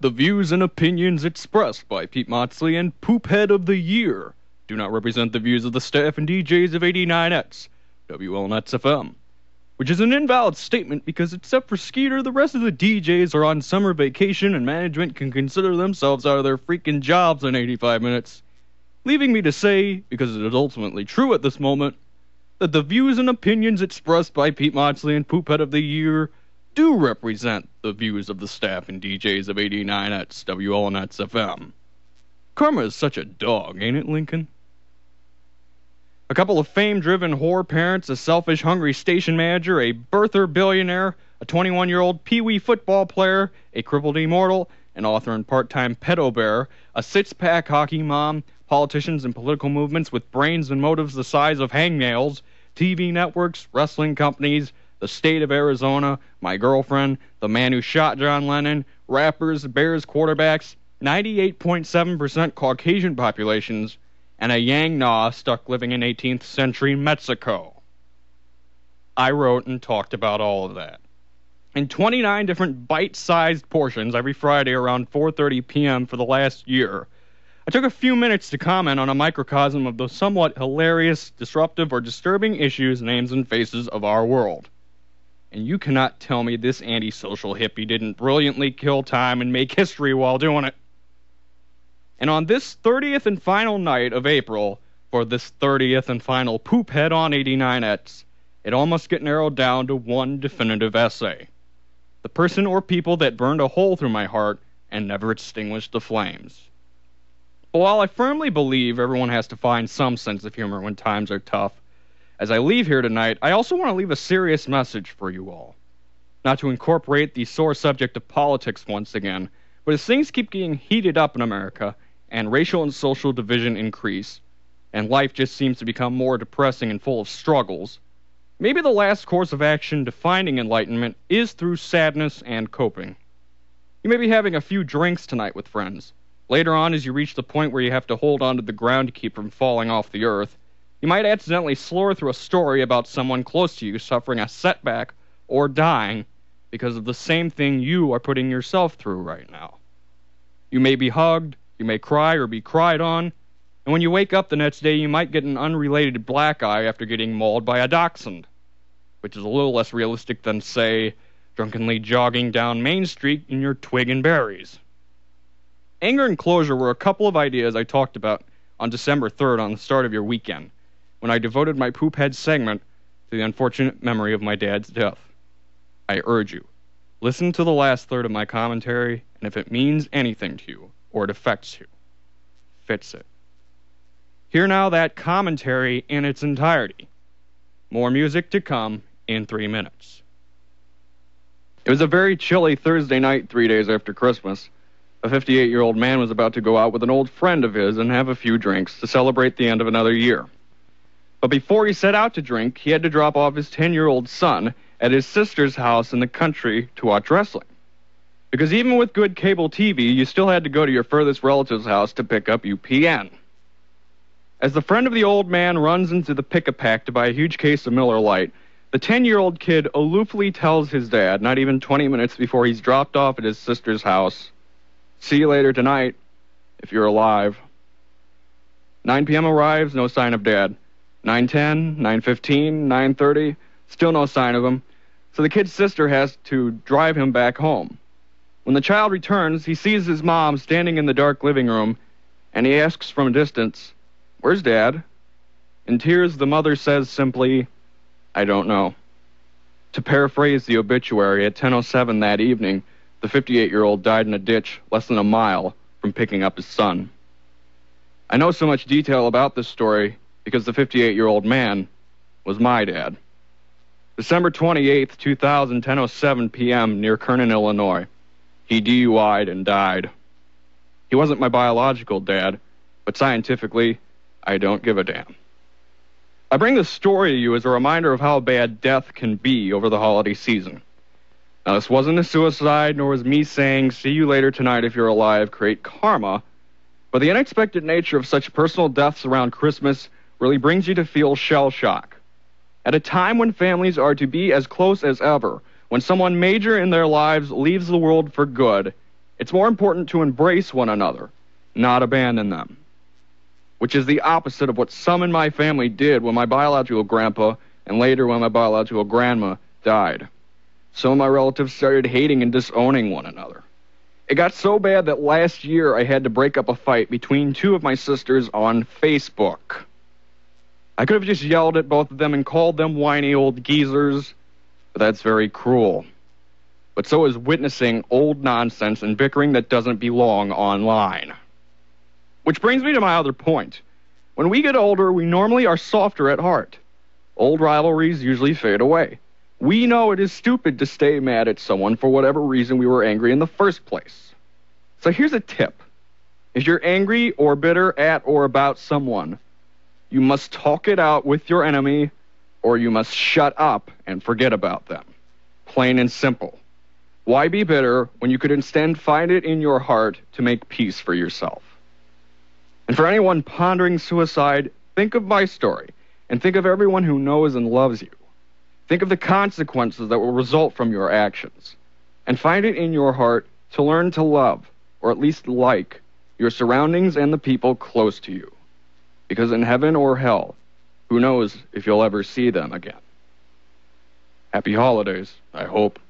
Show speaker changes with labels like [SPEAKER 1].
[SPEAKER 1] The views and opinions expressed by Pete Moxley and Poophead of the Year do not represent the views of the staff and DJs of 89X, WLNX FM, which is an invalid statement because except for Skeeter, the rest of the DJs are on summer vacation and management can consider themselves out of their freaking jobs in 85 minutes, leaving me to say, because it is ultimately true at this moment, that the views and opinions expressed by Pete Moxley and Poophead of the Year do represent the views of the staff and DJs of 89X, WLNX FM. Karma is such a dog, ain't it, Lincoln? A couple of fame-driven whore parents, a selfish, hungry station manager, a birther billionaire, a 21-year-old pee-wee football player, a crippled immortal, an author and part-time pedo bear, a six-pack hockey mom, politicians and political movements with brains and motives the size of hangnails, TV networks, wrestling companies, the state of Arizona, my girlfriend, the man who shot John Lennon, rappers, Bears quarterbacks, 98.7% Caucasian populations, and a Yang Na stuck living in 18th century Mexico. I wrote and talked about all of that in 29 different bite-sized portions every Friday around 4:30 p.m. for the last year. I took a few minutes to comment on a microcosm of the somewhat hilarious, disruptive, or disturbing issues, names, and faces of our world. And you cannot tell me this antisocial hippie didn't brilliantly kill time and make history while doing it. And on this 30th and final night of April, for this 30th and final Poophead on 89X, it all must get narrowed down to one definitive essay. The person or people that burned a hole through my heart and never extinguished the flames. But while I firmly believe everyone has to find some sense of humor when times are tough, as I leave here tonight, I also want to leave a serious message for you all. Not to incorporate the sore subject of politics once again, but as things keep getting heated up in America, and racial and social division increase, and life just seems to become more depressing and full of struggles, maybe the last course of action to finding enlightenment is through sadness and coping. You may be having a few drinks tonight with friends. Later on, as you reach the point where you have to hold on to the ground to keep from falling off the earth, you might accidentally slur through a story about someone close to you suffering a setback or dying because of the same thing you are putting yourself through right now. You may be hugged, you may cry or be cried on, and when you wake up the next day you might get an unrelated black eye after getting mauled by a dachshund, which is a little less realistic than, say, drunkenly jogging down Main Street in your twig and berries. Anger and closure were a couple of ideas I talked about on December 3rd on the start of your weekend, when I devoted my Poophead segment to the unfortunate memory of my dad's death. I urge you, listen to the last third of my commentary, and if it means anything to you, or it affects you, fix it. Hear now that commentary in its entirety. More music to come in 3 minutes. It was a very chilly Thursday night 3 days after Christmas. A 58-year-old man was about to go out with an old friend of his and have a few drinks to celebrate the end of another year. But before he set out to drink, he had to drop off his 10-year-old son at his sister's house in the country to watch wrestling. Because even with good cable TV, you still had to go to your furthest relative's house to pick up UPN. As the friend of the old man runs into the pick-a-pack to buy a huge case of Miller Lite, the 10-year-old kid aloofly tells his dad, not even 20 minutes before he's dropped off at his sister's house, "See you later tonight, if you're alive." 9 p.m. arrives, no sign of Dad. 9:10, 9:15, 9:30, still no sign of him, so the kid's sister has to drive him back home. When the child returns, he sees his mom standing in the dark living room, and he asks from a distance, "Where's Dad?" In tears, the mother says simply, "I don't know." To paraphrase the obituary, at 10:07 that evening, the 58-year-old died in a ditch less than a mile from picking up his son. I know so much detail about this story because the 58-year-old man was my dad. December 28th, 2000, 10:07 p.m. near Kernan, Illinois. He DUI'd and died. He wasn't my biological dad, but scientifically, I don't give a damn. I bring this story to you as a reminder of how bad death can be over the holiday season. Now, this wasn't a suicide, nor was me saying, "See you later tonight if you're alive, create karma," but the unexpected nature of such personal deaths around Christmas really brings you to feel shell shock. At a time when families are to be as close as ever, when someone major in their lives leaves the world for good, It's more important to embrace one another, not abandon them. Which is the opposite of what some in my family did when my biological grandpa and later when my biological grandma died. Some of my relatives started hating and disowning one another. It got so bad that last year I had to break up a fight between two of my sisters on Facebook. I could have just yelled at both of them and called them whiny old geezers, but that's very cruel. But so is witnessing old nonsense and bickering that doesn't belong online. Which brings me to my other point. When we get older, we normally are softer at heart. Old rivalries usually fade away. We know it is stupid to stay mad at someone for whatever reason we were angry in the first place. So here's a tip. If you're angry or bitter at or about someone, you must talk it out with your enemy, or you must shut up and forget about them. Plain and simple. Why be bitter when you could instead find it in your heart to make peace for yourself? And for anyone pondering suicide, think of my story, and think of everyone who knows and loves you. Think of the consequences that will result from your actions, and find it in your heart to learn to love, or at least like, your surroundings and the people close to you. Because in heaven or hell, who knows if you'll ever see them again. Happy holidays, I hope.